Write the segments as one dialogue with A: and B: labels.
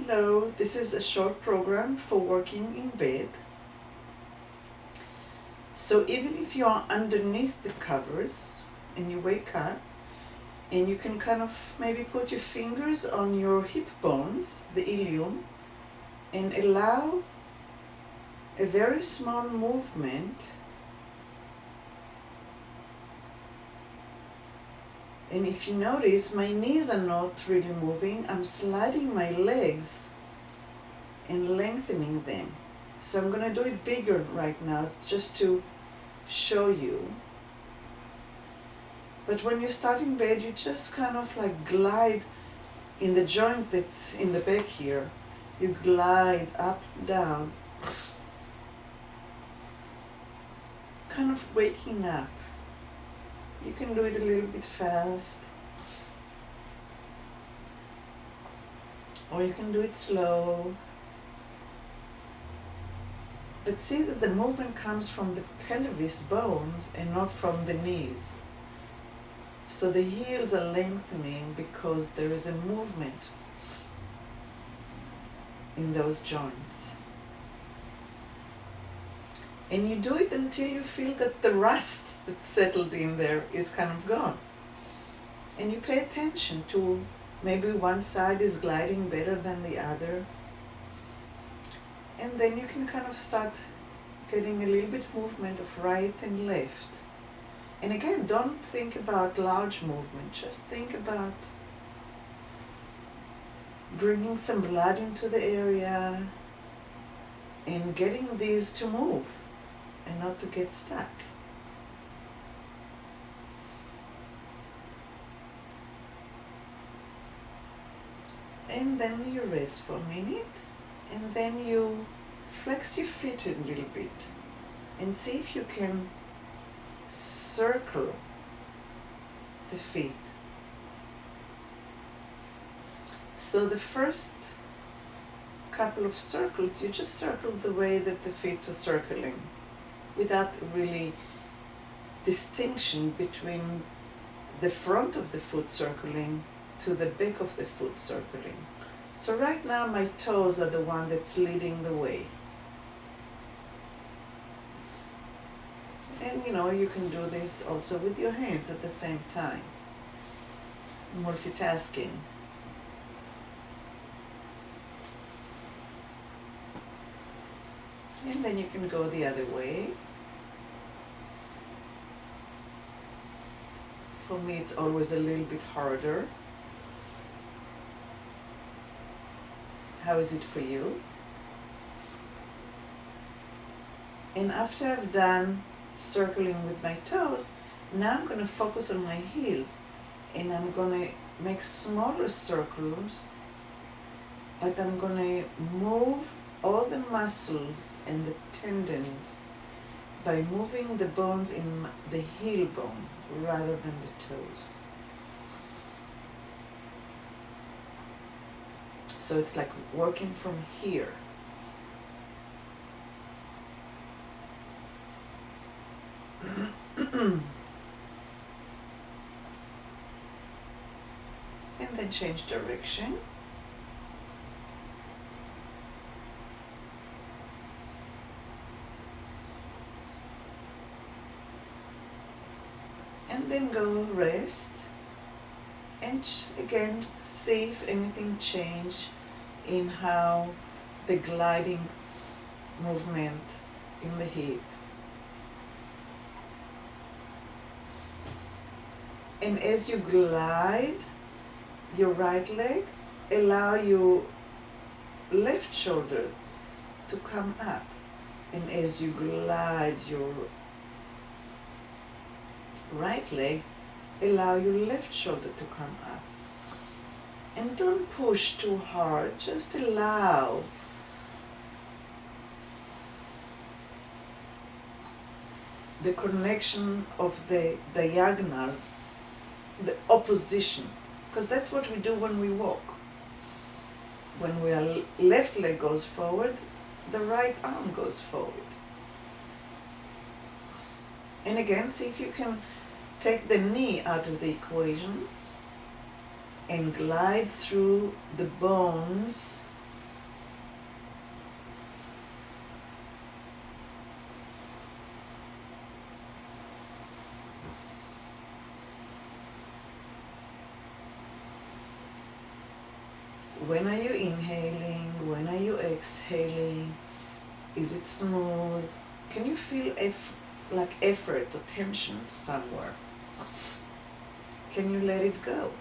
A: Hello, this is a short program for working in bed. So even if you are underneath the covers and you wake up, and you can kind of maybe put your fingers on your hip bones, the ilium, and allow a very small movement. And if you notice, my knees are not really moving. I'm sliding my legs and lengthening them. So I'm going to do it bigger right now, it's just to show you. But when you start in bed, you just kind of like glide in the joint that's in the back here. You glide up, down, kind of waking up. You can do it a little bit fast, or you can do it slow. But see that the movement comes from the pelvis bones and not from the knees. So the heels are lengthening because there is a movement in those joints. And you do it until you feel that the rust that's settled in there is kind of gone. And you pay attention to maybe one side is gliding better than the other. And then you can kind of start getting a little bit movement of right and left. And again, don't think about large movement, just think about bringing some blood into the area and getting these to move and not to get stuck. And then you rest for a minute, and then you flex your feet a little bit and see if you can circle the feet. So the first couple of circles, you just circle the way that the feet are circling, without really distinction between the front of the foot circling to the back of the foot circling. So right now my toes are the one that's leading the way. And you can do this also with your hands at the same time. Multitasking. And then you can go the other way. For me, it's always a little bit harder. How is it for you? And after I've done circling with my toes, now I'm going to focus on my heels, and I'm going to make smaller circles, but I'm going to move all the muscles and the tendons by moving the bones in the heel bone rather than the toes. So it's like working from here. And then change direction. And then go rest. And again, see if anything changed in how the gliding movement in the hip. And as you glide your right leg, allow your left shoulder to come up. And as you glide your right leg, allow your left shoulder to come up. And don't push too hard, just allow. The connection of the diagonals, the opposition, because that's what we do when we walk. When our left leg goes forward, the right arm goes forward. And again, see if you can take the knee out of the equation and glide through the bones When are you inhaling? When are you exhaling? Is it smooth? Can you feel like effort or tension somewhere? Can you let it go?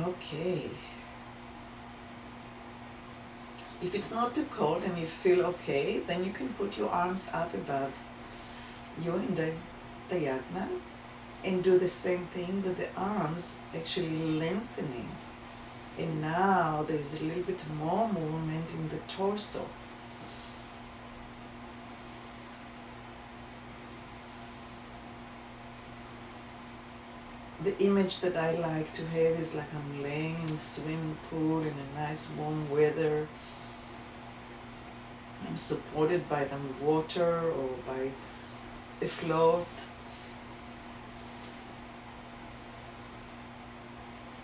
A: Okay. If it's not too cold and you feel okay, then you can put your arms up above you in the diagonal and do the same thing with the arms actually lengthening. And now there's a little bit more movement in the torso. The image that I like to have is like I'm laying in the swimming pool in a nice warm weather. I'm supported by the water or by a float.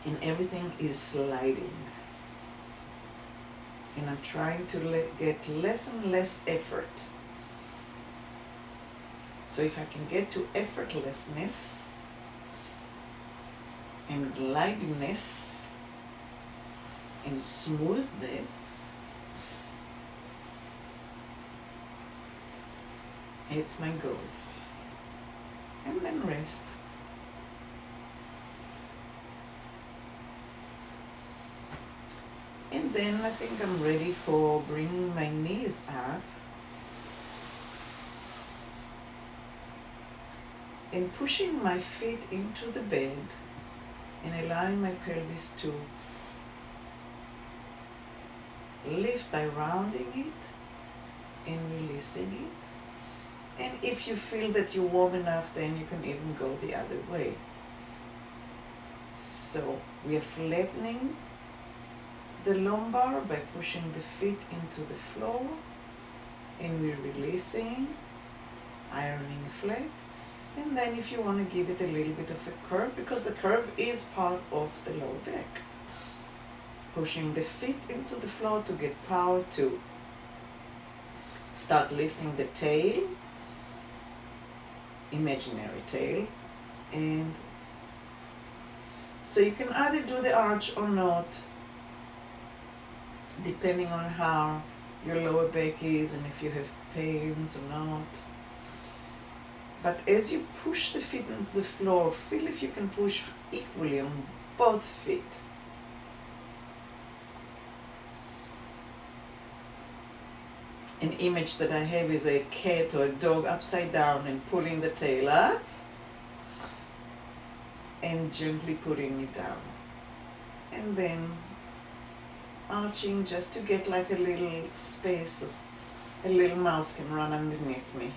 A: And everything is sliding. And I'm trying to get less and less effort. So if I can get to effortlessness and glidiness and smoothness, it's my goal. And then rest. And then I think I'm ready for bringing my knees up and pushing my feet into the bed and allowing my pelvis to lift by rounding it and releasing it. And if you feel that you're warm enough, then you can even go the other way. So we are flattening the lumbar by pushing the feet into the floor, and we're releasing, ironing flat. And then if you want to give it a little bit of a curve, because the curve is part of the lower back, pushing the feet into the floor to get power to start lifting the tail, imaginary tail. And so you can either do the arch or not, depending on how your lower back is and if you have pains or not. But as you push the feet into the floor, feel if you can push equally on both feet. An image that I have is a cat or a dog upside down and pulling the tail up and gently putting it down. And then arching just to get like a little space, a little mouse can run underneath me.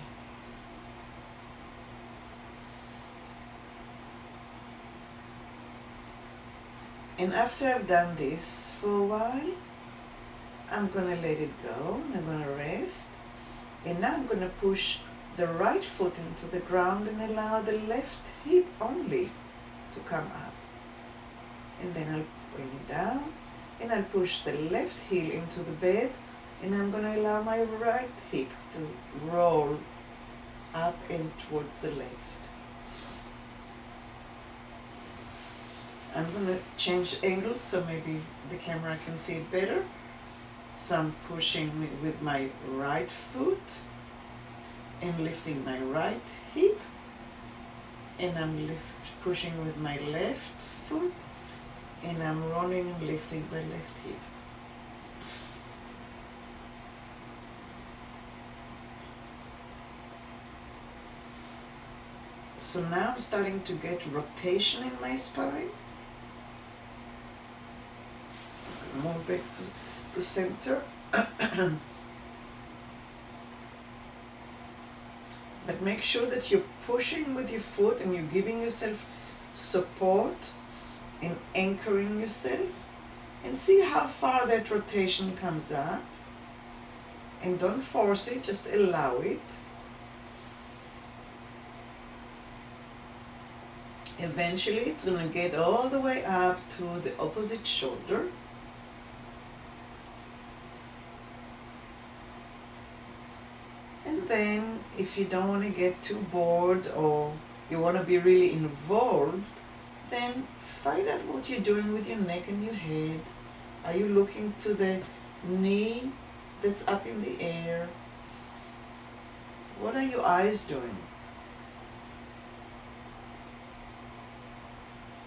A: And after I've done this for a while, I'm going to let it go and I'm going to rest. And now I'm going to push the right foot into the ground and allow the left hip only to come up. And then I'll bring it down and I'll push the left heel into the bed and I'm going to allow my right hip to roll up and towards the left. I'm going to change angles so maybe the camera can see it better. So I'm pushing with my right foot and lifting my right hip, and I'm pushing with my left foot and I'm rolling and lifting my left hip. So now I'm starting to get rotation in my spine. Move back to center. But make sure that you're pushing with your foot and you're giving yourself support and anchoring yourself, and see how far that rotation comes up. And don't force it, just allow it. Eventually it's going to get all the way up to the opposite shoulder. And then if if you don't want to get too bored or you want to be really involved, then find out what you're doing with your neck and your head. Are you looking to the knee that's up in the air? What are your eyes doing?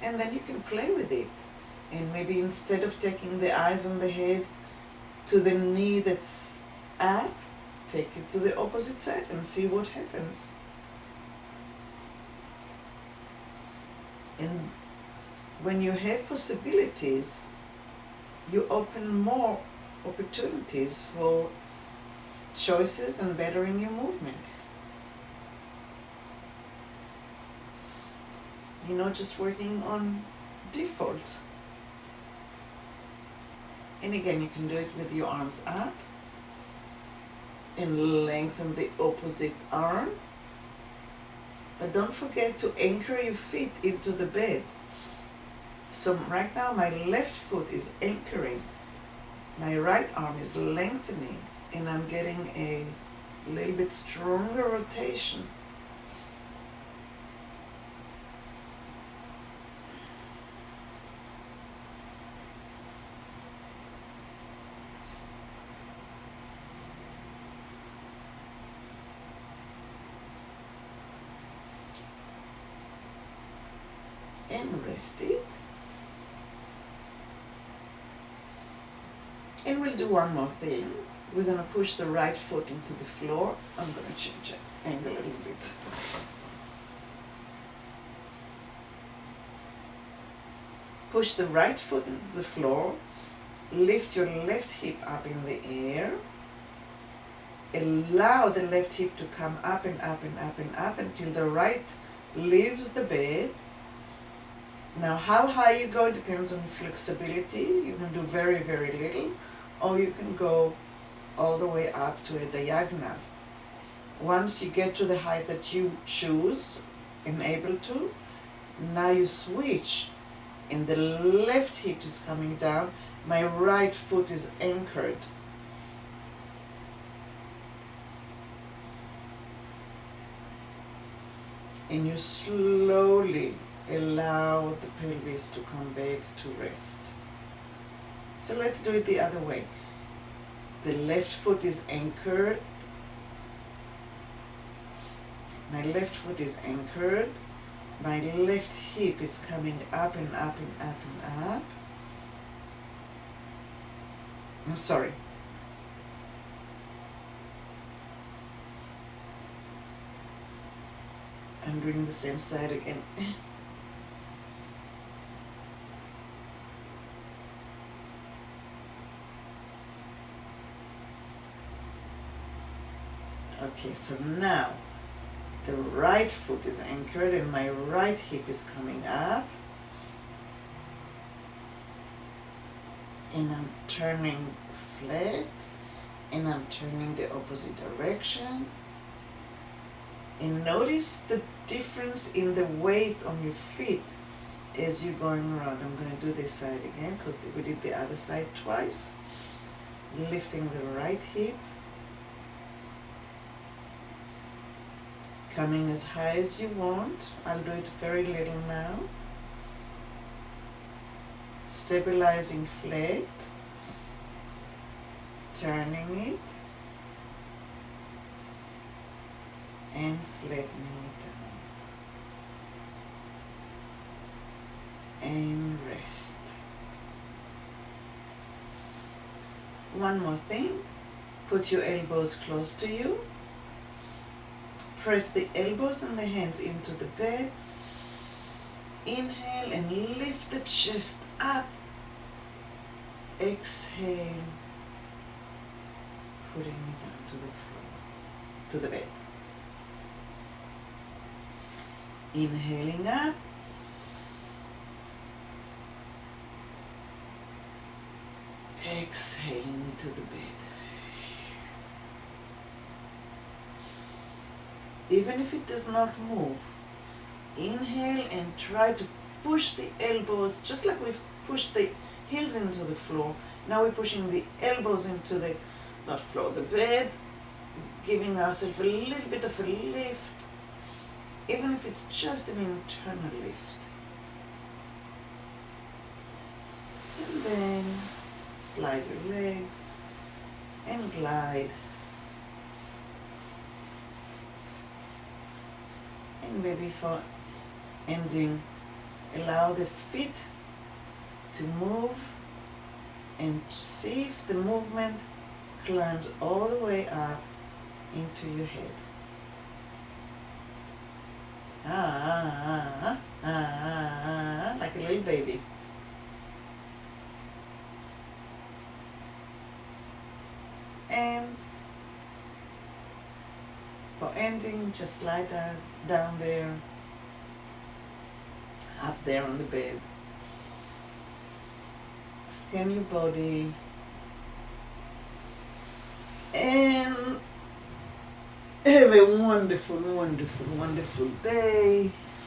A: And then you can play with it. And maybe instead of taking the eyes and the head to the knee that's up, take it to the opposite side and see what happens. And when you have possibilities, you open more opportunities for choices and bettering your movement. You're not just working on default. And again, you can do it with your arms up and lengthen the opposite arm. But don't forget to anchor your feet into the bed. So right now my left foot is anchoring, my right arm is lengthening, and I'm getting a little bit stronger rotation. And rest it. And we'll do one more thing. We're going to push the right foot into the floor. I'm going to change the angle a little bit. Push the right foot into the floor. Lift your left hip up in the air. Allow the left hip to come up and up and up and up until the right leaves the bed. Now how high you go depends on flexibility. You can do very, very little, or you can go all the way up to a diagonal. Once you get to the height that you choose and able to, now you switch and the left hip is coming down, my right foot is anchored. And you slowly allow the pelvis to come back to rest. So let's do it the other way. The left foot is anchored. My left foot is anchored. My left hip is coming up and up and up and up. I'm sorry. I'm doing the same side again. Okay, so now the right foot is anchored and my right hip is coming up. And I'm turning flat and I'm turning the opposite direction. And notice the difference in the weight on your feet as you're going around. I'm going to do this side again because we did the other side twice. Lifting the right hip. Coming as high as you want. I'll do it very little now. Stabilizing flat. Turning it. And flattening it down. And rest. One more thing. Put your elbows close to you. Press the elbows and the hands into the bed. Inhale and lift the chest up. Exhale. Putting it down to the floor, to the bed. Inhaling up. Exhaling into the bed. Even if it does not move, inhale and try to push the elbows, just like we've pushed the heels into the floor. Now we're pushing the elbows into the, not floor, the bed. giving ourselves a little bit of a lift, even if it's just an internal lift. And then slide your legs and glide. And maybe for ending, allow the feet to move and see if the movement climbs all the way up into your head. Like a little baby. And for ending, just lie down there, up there on the bed. Scan your body and have a wonderful, wonderful, wonderful day.